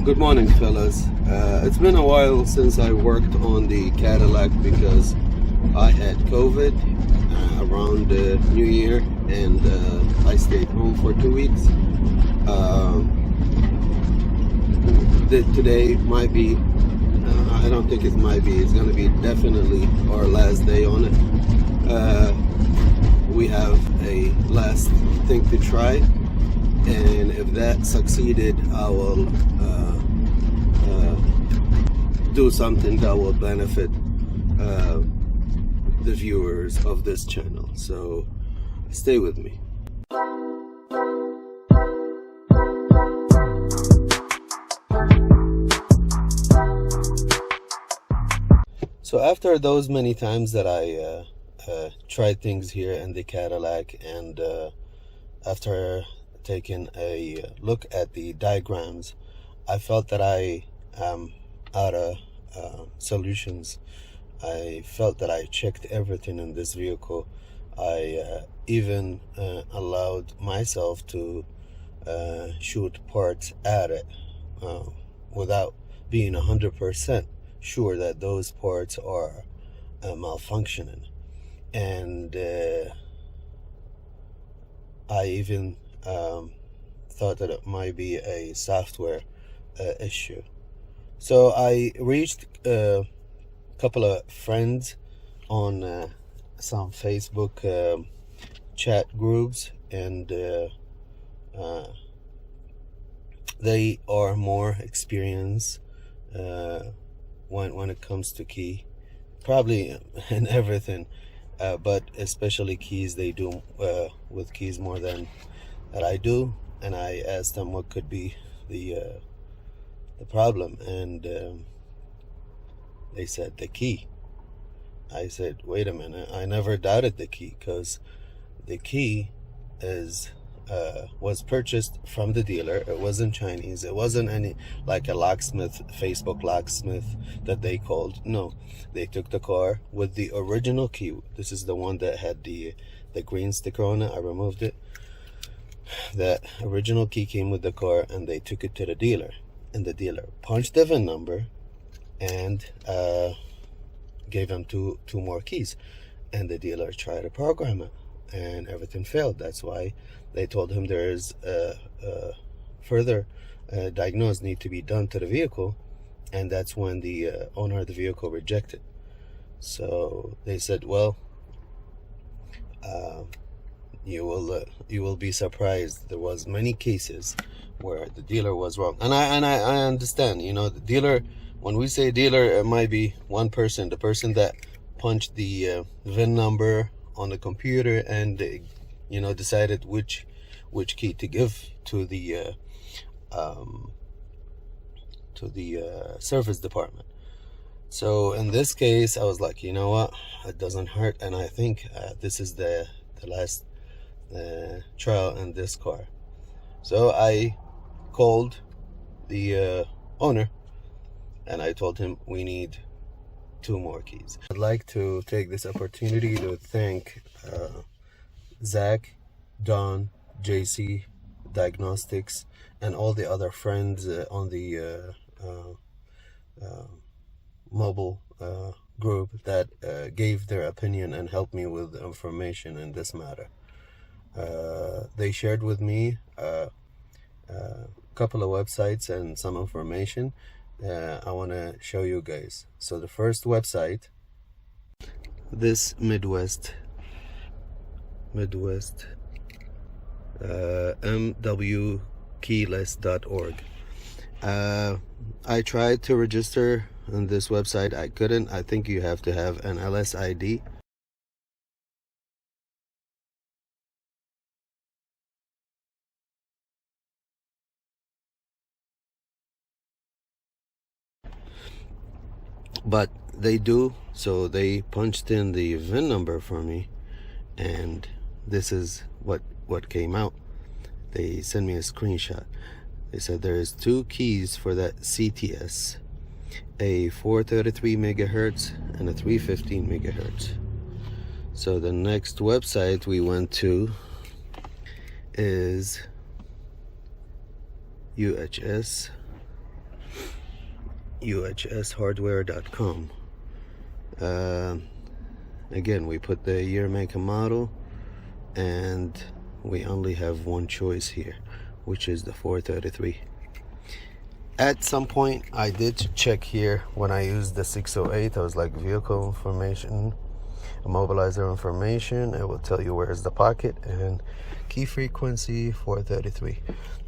Good morning, fellas. It's been a while since I worked on the Cadillac because I had COVID around New Year, and I stayed home for 2 weeks. Today might be, I don't think it might be, it's going to be definitely our last day on it. We have a last thing to try, and if that succeeded, I will do something that will benefit the viewers of this channel. So stay with me. So after those many times that I tried things here in the Cadillac, and after taking a look at the diagrams, I felt that I am out of solutions. I felt that I checked everything in this vehicle. I even allowed myself to shoot parts at it without being 100% sure that those parts are malfunctioning. And I even thought that it might be a software issue. So I reached a couple of friends on some Facebook chat groups, and they are more experienced when it comes to key, probably in everything, but especially keys. They do with keys more than that I do. And I asked them what could be the problem, and they said the key. I said, wait a minute, I never doubted the key, because the key is was purchased from the dealer. It wasn't Chinese. It wasn't any like a locksmith, Facebook locksmith that they called. No, they took the car with the original key. This is the one that had the green sticker on it. I removed it. That original key came with the car, and they took it to the dealer, and the dealer punched the VIN number and gave them two more keys, and the dealer tried to program it, and everything failed. That's why they told him there is further diagnosis need to be done to the vehicle, and that's when the owner of the vehicle rejected. So they said, well, you will be surprised. There was many cases where the dealer was wrong, and I understand. You know, the dealer. When we say dealer, it might be one person, the person that punched the VIN number on the computer and decided which key to give to the service department. So in this case, I was like, you know what, it doesn't hurt, and I think this is the last trial in this car. So I called the owner, and I told him we need 2 more keys. I'd like to take this opportunity to thank Zach, Don, JC Diagnostics, and all the other friends on the mobile group that gave their opinion and helped me with information in this matter. They shared with me a couple of websites and some information. I want to show you guys. So the first website, this Midwest mwkeyless.org. I tried to register on this website. I couldn't. I think you have to have an LSID. But they do. So they punched in the VIN number for me, and this is what came out. They sent me a screenshot. They said there is 2 keys for that CTS, a 433 megahertz and a 315 megahertz. So the next website we went to is UHS uhshardware.com. Again, we put the year, make, and model, and we only have one choice here, which is the 433. At some point I did check here when I used the 608. I was like, vehicle information, immobilizer information, it will tell you where is the pocket, and key frequency 433.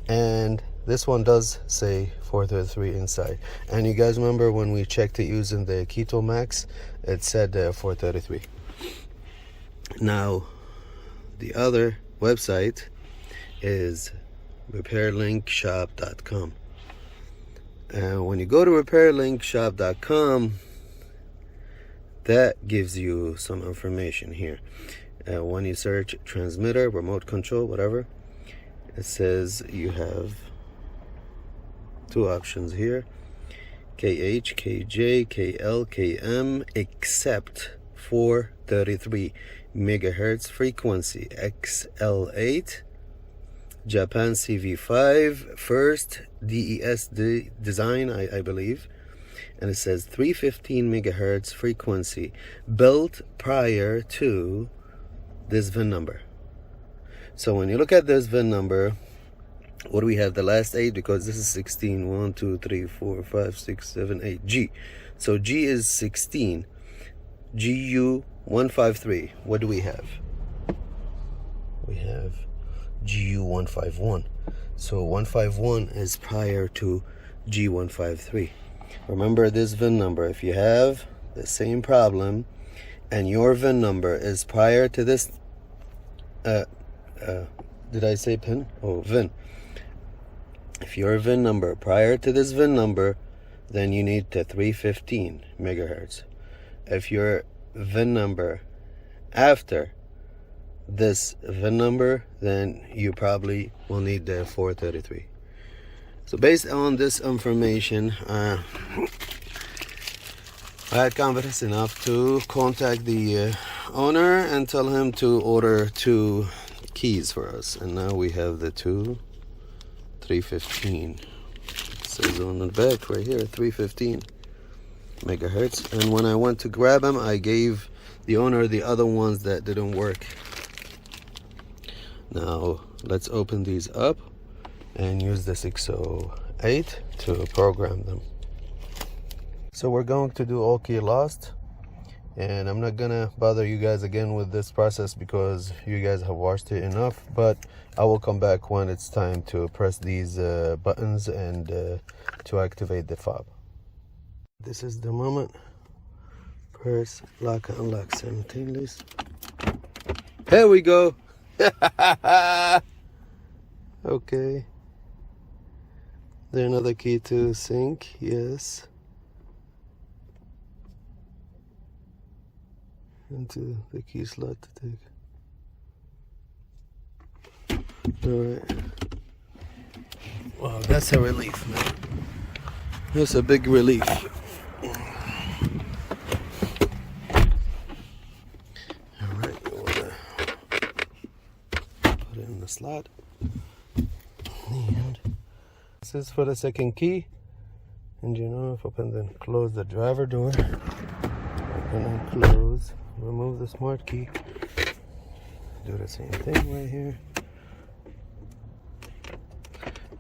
And this one does say 433 inside. And you guys remember when we checked it using the Keto Max, it said 433. Now the other website is repairlinkshop.com. And when you go to repairlinkshop.com, that gives you some information here. When you search transmitter, remote control, whatever, it says you have two options here: KH, KJ, KL, KM, except 433 megahertz frequency, XL8, Japan CV5, first DES design, I believe, and it says 315 megahertz frequency, built prior to this VIN number. So when you look at this VIN number, what do we have? The last 8, because this is 16. 1, 2, 3, 4, 5, 6, 7, 8. G. So G is 16. GU153. What do we have? We have GU151. So 151 is prior to G153. Remember this VIN number. If you have the same problem and your VIN number is prior to this, did I say PIN? Oh, VIN. If your VIN number prior to this VIN number, then you need the 315 megahertz. If your VIN number after this VIN number, then you probably will need the 433. So based on this information, I had confidence enough to contact the owner and tell him to order 2 keys for us. And now we have the 2 315. It says on the back right here, 315 megahertz. And when I went to grab them, I gave the owner the other ones that didn't work. Now let's open these up and use the 608 to program them. So we're going to do all key lost, and I'm not gonna bother you guys again with this process because you guys have watched it enough, but I will come back when it's time to press these buttons and to activate the fob. This is the moment. Press lock and unlock simultaneously. Here we go. Okay. There another key to sync? Yes. Into the key slot to take. Alright. Wow, that's a relief, man. That's a big relief. Alright, you wanna put it in the slot. And this is for the second key. And you know, if open then close the driver door. Open and close. Remove the smart key. Do the same thing right here.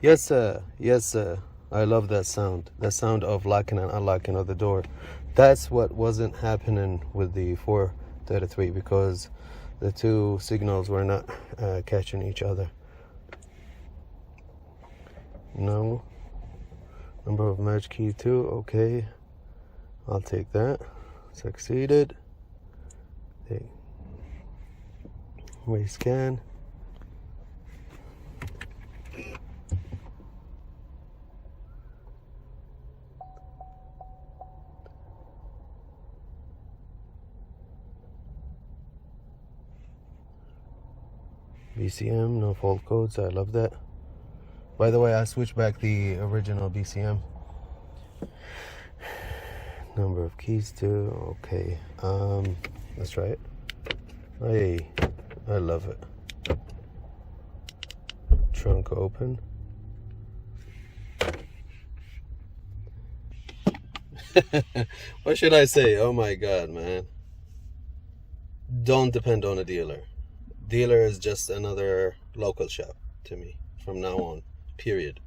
Yes, sir. Yes, sir. I love that sound. The sound of locking and unlocking of the door. That's what wasn't happening with the 433 because the two signals were not catching each other. No. Number of match key 2. Okay. I'll take that. Succeeded. Rescan. BCM, no fault codes. I love that. By the way, I switched back the original BCM. Number of keys too. Okay. Let's try it. Hey, I love it. Trunk open. What should I say? Oh my God, man. Don't depend on a dealer. Dealer is just another local shop to me from now on, period.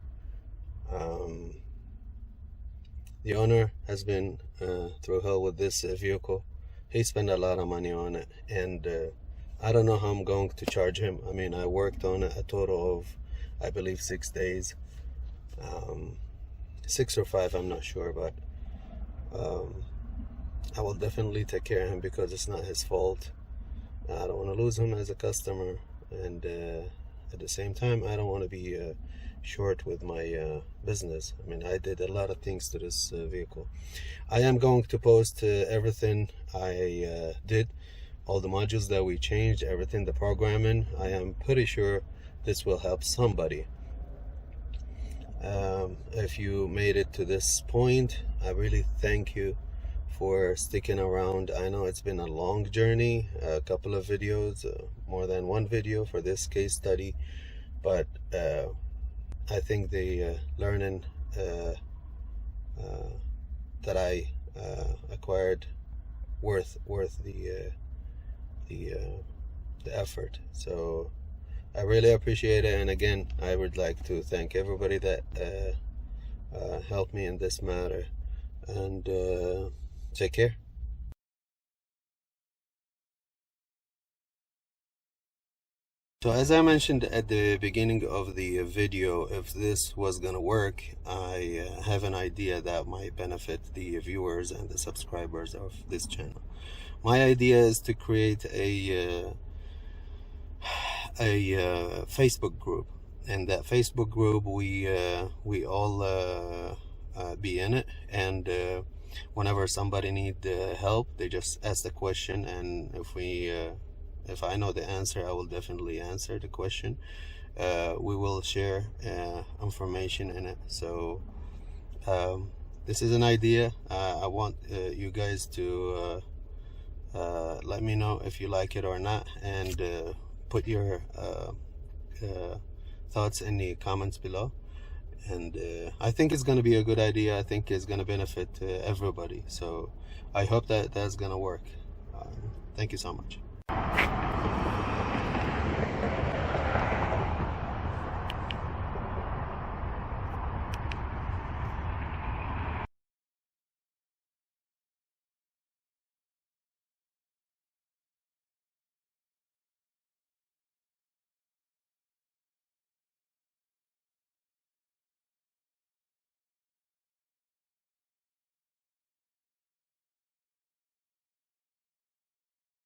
The owner has been through hell with this vehicle. He spent a lot of money on it, and I don't know how I'm going to charge him. I mean, I worked on it a total of, I believe, 6 days. 6 or 5, I'm not sure, but I will definitely take care of him because it's not his fault. I don't want to lose him as a customer, and at the same time, I don't want to be short with my business. I mean, I did a lot of things to this vehicle. I am going to post everything I did, all the modules that we changed, everything, the programming. I am pretty sure this will help somebody. If you made it to this point, I really thank you for sticking around. I know it's been a long journey, a couple of videos, more than one video for this case study, but I think the learning that I acquired worth the effort. So I really appreciate it, and again, I would like to thank everybody that helped me in this matter, and take care. So as I mentioned at the beginning of the video, if this was gonna work, I have an idea that might benefit the viewers and the subscribers of this channel. My idea is to create a Facebook group. In that Facebook group, we all be in it, and whenever somebody need help, they just ask the question, and if I know the answer, I will definitely answer the question. We will share information in it. So this is an idea. I want you guys to let me know if you like it or not, and put your thoughts in the comments below. And I think it's going to be a good idea. I think it's going to benefit everybody. So I hope that that's going to work. Thank you so much.